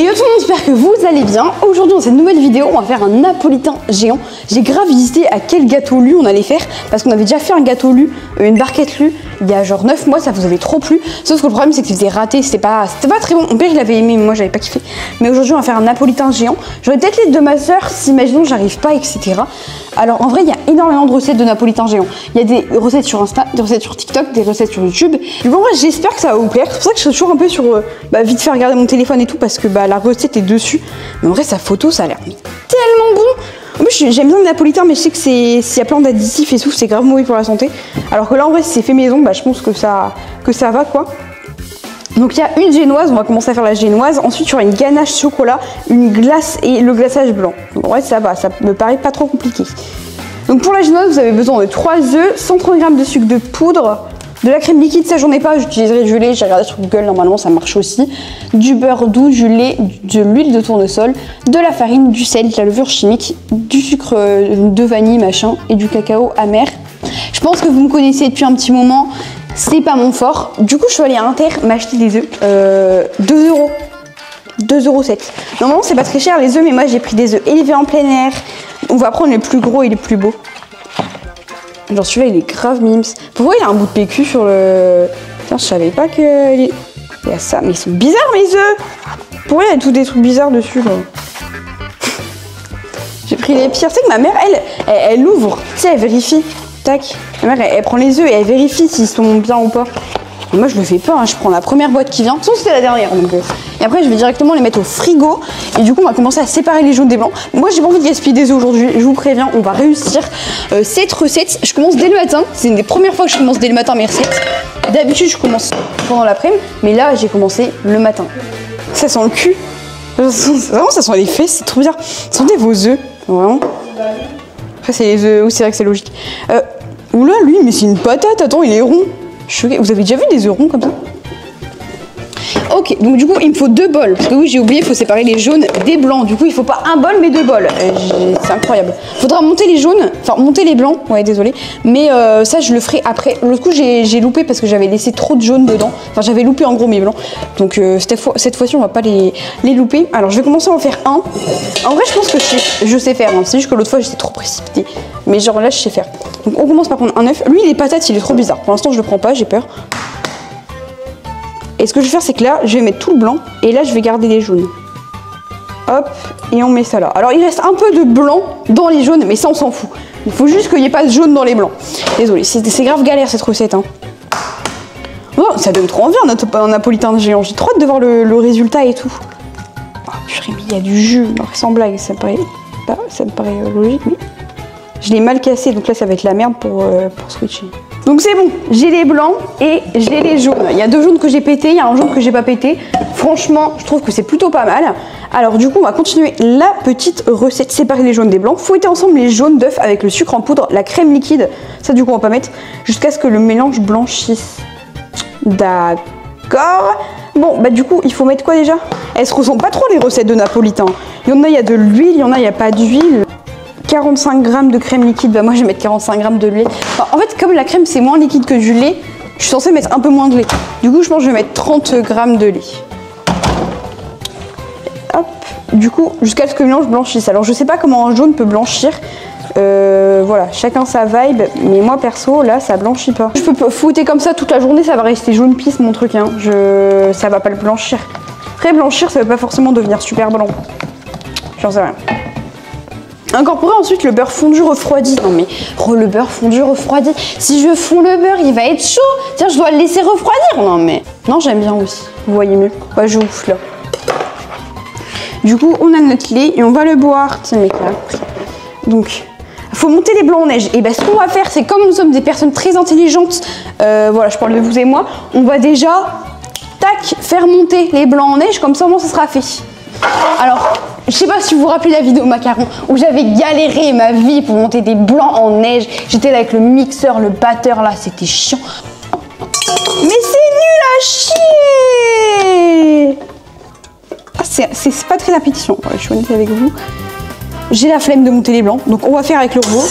Et yo tout le monde, j'espère que vous allez bien. Aujourd'hui dans cette nouvelle vidéo, on va faire un napolitain géant. J'ai grave hésité à quel gâteau lu on allait faire, parce qu'on avait déjà fait un gâteau lu, une barquette lu, il y a genre 9 mois, ça vous avait trop plu. Sauf que le problème c'est que c'était raté, c'était pas très bon. Mon père il avait aimé, mais moi j'avais pas kiffé. Mais aujourd'hui on va faire un napolitain géant. J'aurais peut-être l'aide de ma soeur si imaginons j'arrive pas, etc. Alors en vrai il y a énormément de recettes de napolitain géant. Il y a des recettes sur Insta, des recettes sur TikTok, des recettes sur YouTube. Du coup en vrai j'espère que ça va vous plaire. C'est pour ça que je suis toujours un peu sur vite fait regarder mon téléphone et tout, parce que la recette est dessus. Mais en vrai sa photo ça a l'air tellement bon. En plus j'aime bien le napolitain, mais je sais que s'il y a plein d'additifs et tout, c'est grave mauvais pour la santé. Alors que là en vrai si c'est fait maison, je pense que ça va quoi. Donc il y a une génoise, on va commencer à faire la génoise. Ensuite il y aura une ganache chocolat, une glace et le glaçage blanc. Donc, en vrai ça va, ça me paraît pas trop compliqué. Donc pour la génoise vous avez besoin de 3 œufs, 130 g de sucre de poudre, de la crème liquide, ça j'en ai pas, j'utiliserai du lait, j'ai regardé sur Google, normalement ça marche aussi, du beurre doux, du lait, de l'huile de tournesol, de la farine, du sel, de la levure chimique, du sucre de vanille machin et du cacao amer. Je pense que vous me connaissez depuis un petit moment, c'est pas mon fort. Du coup je suis allée à Inter m'acheter des œufs, 2 €. 2,07 €. Normalement c'est pas très cher les œufs, mais moi j'ai pris des œufs élevés en plein air. On va prendre les plus gros et les plus beaux. Genre celui-là il est grave mimes. Pourquoi il a un bout de PQ sur le... Putain je savais pas qu'il y a ça. Mais ils sont bizarres mes œufs. Pourquoi il y a tous des trucs bizarres dessus là? J'ai pris les pires. Tu sais que ma mère elle ouvre. Tu sais elle vérifie. Tac. Ma mère elle prend les œufs et elle vérifie s'ils sont bien ou pas. Et moi je le fais pas, hein. Je prends la première boîte qui vient. Sauf c'était la dernière donc, Et après je vais directement les mettre au frigo. Et du coup on va commencer à séparer les jaunes des blancs. Moi j'ai pas envie de gaspiller des œufs aujourd'hui, je vous préviens, on va réussir cette recette. Je commence dès le matin, c'est une des premières fois que je commence dès le matin mes recettes. D'habitude je commence pendant l'après-midi, mais là j'ai commencé le matin. Ça sent le cul. Vraiment ça sent les fesses, c'est trop bizarre. Sentez vos œufs, vraiment. Après c'est les œufs, oui c'est vrai que c'est logique. Oula lui mais c'est une patate, attends il est rond. Choquée. Vous avez déjà vu des œufs ronds comme ça? Ok, donc du coup il me faut 2 bols, parce que oui j'ai oublié, il faut séparer les jaunes des blancs. Du coup il faut pas un bol mais 2 bols. C'est incroyable. Faudra monter les jaunes, enfin monter les blancs, ouais désolé. Mais ça je le ferai après. L'autre coup j'ai loupé parce que j'avais laissé trop de jaunes dedans. Enfin j'avais loupé en gros mes blancs. Donc cette fois-ci on va pas les louper. Alors je vais commencer à en faire un. En vrai je pense que je sais faire, hein. C'est juste que l'autre fois j'étais trop précipitée. Mais genre là je sais faire. Donc on commence par prendre un œuf. Lui les patates il est trop bizarre. Pour l'instant je le prends pas, j'ai peur. Et ce que je vais faire, c'est que là, je vais mettre tout le blanc. Et là, je vais garder les jaunes. Hop, et on met ça là. Alors, il reste un peu de blanc dans les jaunes, mais ça, on s'en fout. Il faut juste qu'il n'y ait pas de jaune dans les blancs. Désolée, c'est grave galère, cette recette. Hein. Oh, ça donne trop envie, un napolitain géant. J'ai trop hâte de voir le résultat et tout. Oh, purée, mais il y a du jus. Alors, sans blague, ça me paraît logique, mais... Je l'ai mal cassé, donc là, ça va être la merde pour switcher. Donc c'est bon, j'ai les blancs et j'ai les jaunes. Il y a 2 jaunes que j'ai pété, il y a un jaune que j'ai pas pété. Franchement, je trouve que c'est plutôt pas mal. Alors du coup, on va continuer la petite recette. Séparer les jaunes des blancs. Fouetter ensemble les jaunes d'œufs avec le sucre en poudre, la crème liquide. Ça du coup, on va pas mettre jusqu'à ce que le mélange blanchisse. D'accord. Bon, du coup, il faut mettre quoi déjà? Elles se ressemblent pas trop les recettes de napolitain. Il y en a, il y a de l'huile, il y en a, il n'y a pas d'huile. 45 g de crème liquide, moi je vais mettre 45 g de lait. Enfin, en fait, comme la crème c'est moins liquide que du lait, je suis censée mettre un peu moins de lait. Du coup, je pense que je vais mettre 30 g de lait. Hop, du coup, jusqu'à ce que le mélange blanchisse. Alors, je sais pas comment un jaune peut blanchir. Voilà, chacun sa vibe, mais moi perso, là, ça blanchit pas. Je peux fouetter comme ça toute la journée, ça va rester jaune pisse mon truc, hein. Ça va pas le blanchir. Après, blanchir, ça veut pas forcément devenir super blanc. J'en sais rien. Incorporer ensuite le beurre fondu refroidi. Non mais le beurre fondu refroidi. Si je fonds le beurre, il va être chaud. Tiens, je dois le laisser refroidir. Non mais non, j'aime bien aussi. Vous voyez mieux. Ouais, je ouf là. Du coup, on a notre lait et on va le boire. Tiens, mec là. Donc, faut monter les blancs en neige. Et ce qu'on va faire, c'est comme nous sommes des personnes très intelligentes. Voilà, je parle de vous et moi. On va déjà, tac, faire monter les blancs en neige. Comme ça, au moins, ça sera fait. Alors, je sais pas si vous vous rappelez la vidéo macaron où j'avais galéré ma vie pour monter des blancs en neige. J'étais là avec le mixeur, le batteur là, c'était chiant. Mais c'est nul à chier. Ah, c'est pas très appétissant. Ouais, je suis honnête avec vous. J'ai la flemme de monter les blancs, donc on va faire avec le robot.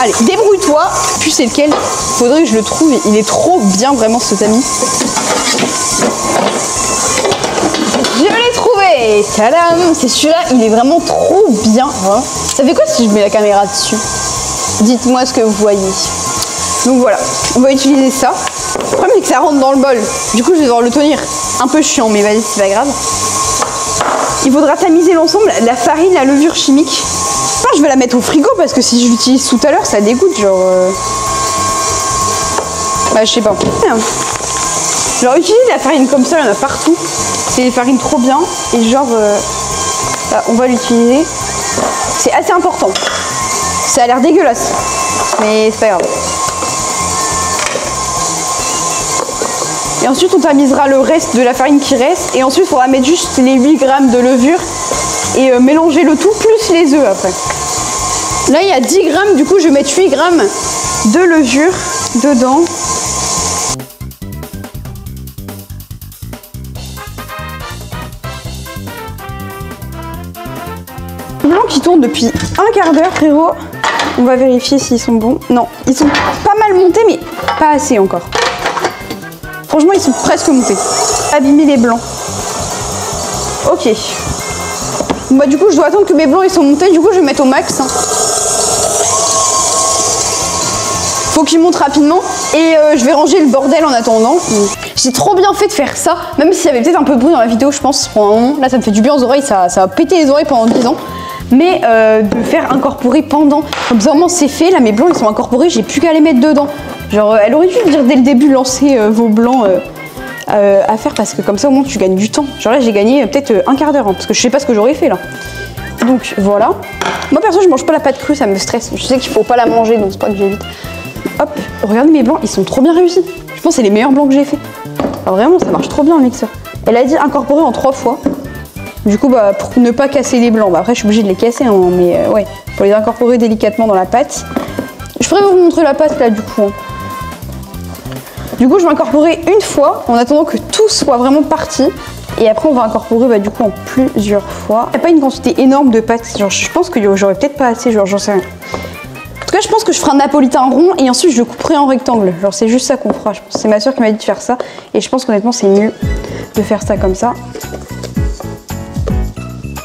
Allez, débrouille-toi. Puis c'est lequel? Faudrait que je le trouve. Il est trop bien vraiment ce tamis. Et tadam, c'est celui-là, il est vraiment trop bien. Vraiment. Ça fait quoi si je mets la caméra dessus? Dites-moi ce que vous voyez. Donc voilà, on va utiliser ça. Le problème c'est que ça rentre dans le bol. Du coup je vais devoir le tenir. Un peu chiant, mais vas-y, c'est pas grave. Il faudra tamiser l'ensemble, la farine, la levure chimique. Enfin, je vais la mettre au frigo parce que si je l'utilise tout à l'heure, ça dégoûte, genre... Bah je sais pas. Genre utiliser la farine comme ça, il y en a partout. C'est des farines trop bien. Et genre, là, on va l'utiliser. C'est assez important. Ça a l'air dégueulasse. Mais c'est pas grave. Et ensuite, on tamisera le reste de la farine qui reste. Et ensuite, il faudra mettre juste les 8 grammes de levure. Et mélanger le tout, plus les œufs après. Là, il y a 10 grammes. Du coup, je vais mettre 8 grammes de levure dedans. Blanc qui tourne depuis un quart d'heure, frérot. On va vérifier s'ils sont bons. Non, ils sont pas mal montés, mais pas assez encore. Franchement, ils sont presque montés. Abîmer les blancs. Ok. Bon, bah, du coup, je dois attendre que mes blancs ils sont montés. Du coup, je vais mettre au max. Faut qu'ils montent rapidement. Et je vais ranger le bordel en attendant. J'ai trop bien fait de faire ça. Même s'il y avait peut-être un peu de bruit dans la vidéo, je pense, pour un moment. Là, ça me fait du bien aux oreilles. Ça va péter les oreilles pendant 10 ans. Mais de faire incorporer pendant. Comme ça, au moins, c'est fait. Là, mes blancs, ils sont incorporés. J'ai plus qu'à les mettre dedans. Genre, elle aurait dû dire dès le début, lancer vos blancs à faire. Parce que comme ça, au moins, tu gagnes du temps. Genre là, j'ai gagné peut-être un quart d'heure. Hein, parce que je sais pas ce que j'aurais fait là. Donc, voilà. Moi, perso, je mange pas la pâte crue. Ça me stresse. Je sais qu'il faut pas la manger. Donc, c'est pas que j'évite. Hop. Regardez mes blancs. Ils sont trop bien réussis. Je pense que c'est les meilleurs blancs que j'ai fait. Alors, vraiment, ça marche trop bien le mixeur. Elle a dit incorporer en 3 fois. Du coup, bah, pour ne pas casser les blancs, bah, après je suis obligée de les casser, hein, mais ouais, pour les incorporer délicatement dans la pâte. Je pourrais vous montrer la pâte là du coup. Hein. Du coup, je vais incorporer une fois en attendant que tout soit vraiment parti. Et après, on va incorporer bah, du coup en plusieurs fois. Il n'y a pas une quantité énorme de pâte. Genre, je pense que j'aurais peut-être pas assez, genre j'en sais rien. En tout cas, je pense que je ferai un napolitain rond et ensuite je le couperai en rectangle. Genre, c'est juste ça qu'on fera. C'est ma soeur qui m'a dit de faire ça. Et je pense qu'honnêtement, c'est mieux de faire ça comme ça.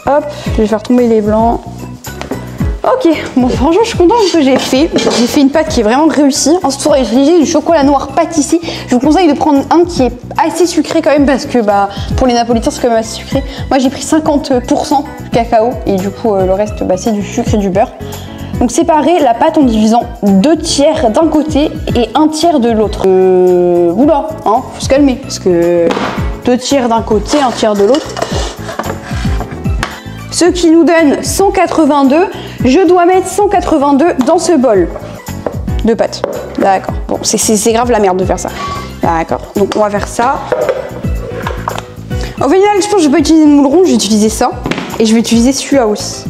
Hop, je vais faire tomber les blancs. Ok, bon franchement je suis contente de ce que j'ai fait. J'ai fait une pâte qui est vraiment réussie. Ensuite, il faudra utiliser du chocolat noir pâtissier. Je vous conseille de prendre un qui est assez sucré quand même parce que bah, pour les napolitains c'est quand même assez sucré. Moi j'ai pris 50% cacao et du coup le reste bah, c'est du sucre et du beurre. Donc séparer la pâte en divisant 2 tiers d'un côté et 1 tiers de l'autre. Oula, hein, faut se calmer parce que 2 tiers d'un côté, 1 tiers de l'autre. Ce qui nous donne 182. Je dois mettre 182 dans ce bol de pâte. D'accord. Bon, c'est grave la merde de faire ça. D'accord. Donc on va faire ça. Au final, je pense que je vais pas utiliser le moule rond, je vais utiliser ça. Et je vais utiliser celui-là aussi.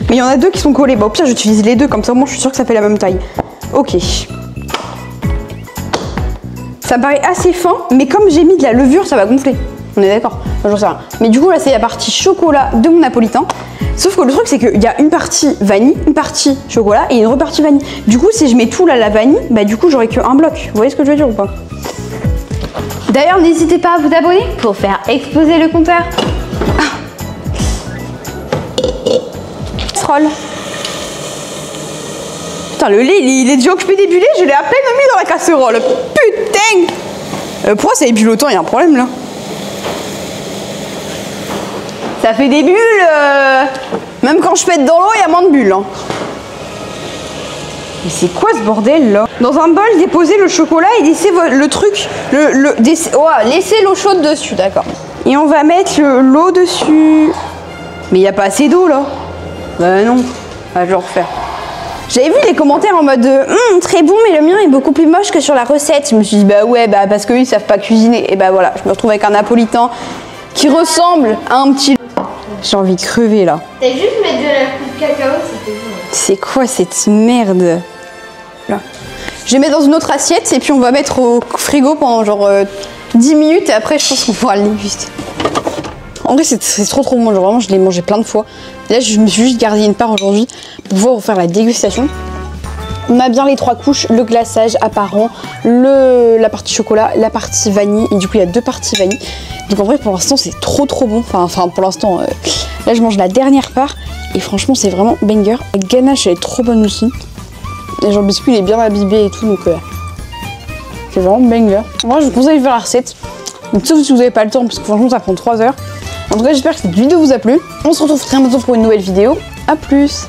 Mais il y en a 2 qui sont collés. Bah, au pire, j'utilise les 2, comme ça, moi je suis sûre que ça fait la même taille. Ok. Ça me paraît assez fin, mais comme j'ai mis de la levure, ça va gonfler. On est d'accord, j'en sais rien. Mais du coup, là, c'est la partie chocolat de mon napolitain. Sauf que le truc, c'est qu'il y a une partie vanille, une partie chocolat et une repartie vanille. Du coup, si je mets tout là, la vanille, bah du coup, j'aurai qu'un bloc. Vous voyez ce que je veux dire ou pas? D'ailleurs, n'hésitez pas à vous abonner pour faire exploser le compteur. Casserole. Putain, le lait, il est déjà occupé d'ébullier, je l'ai à peine mis dans la casserole. Putain! Pourquoi ça ébule autant? Il y a un problème là. Ça fait des bulles, même quand je pète dans l'eau, il y a moins de bulles. Hein. Mais c'est quoi ce bordel là? Dans un bol, déposez le chocolat et laissez le truc, laissez l'eau chaude dessus, d'accord. Et on va mettre l'eau dessus. Mais il n'y a pas assez d'eau là. Bah non, je vais refaire. J'avais vu les commentaires en mode très bon, mais le mien est beaucoup plus moche que sur la recette. Je me suis dit bah ouais, bah parce qu'eux ils savent pas cuisiner. Et bah voilà, je me retrouve avec un napolitain qui ressemble à un petit. J'ai envie de crever là. T'as juste mettre de la poudre de cacao, c'était bon. C'est quoi cette merde là? Je vais mettre dans une autre assiette et puis on va mettre au frigo pendant genre 10 minutes et après je pense qu'on pourra le déguster. En vrai c'est trop bon, genre vraiment je l'ai mangé plein de fois. Là je me suis juste gardé une part aujourd'hui pour pouvoir vous faire la dégustation. On a bien les 3 couches, le glaçage apparent, la partie chocolat, la partie vanille. Et du coup, il y a 2 parties vanille. Donc en vrai, pour l'instant, c'est trop bon. Enfin, pour l'instant, là, je mange la dernière part. Et franchement, c'est vraiment banger. La ganache, elle est trop bonne aussi. Et genre, le biscuit, il est bien imbibé et tout. Donc, c'est vraiment banger. Moi, je vous conseille de faire la recette. Donc, sauf si vous n'avez pas le temps, parce que franchement, ça prend 3 heures. En tout cas, j'espère que cette vidéo vous a plu. On se retrouve très bientôt pour une nouvelle vidéo. A plus!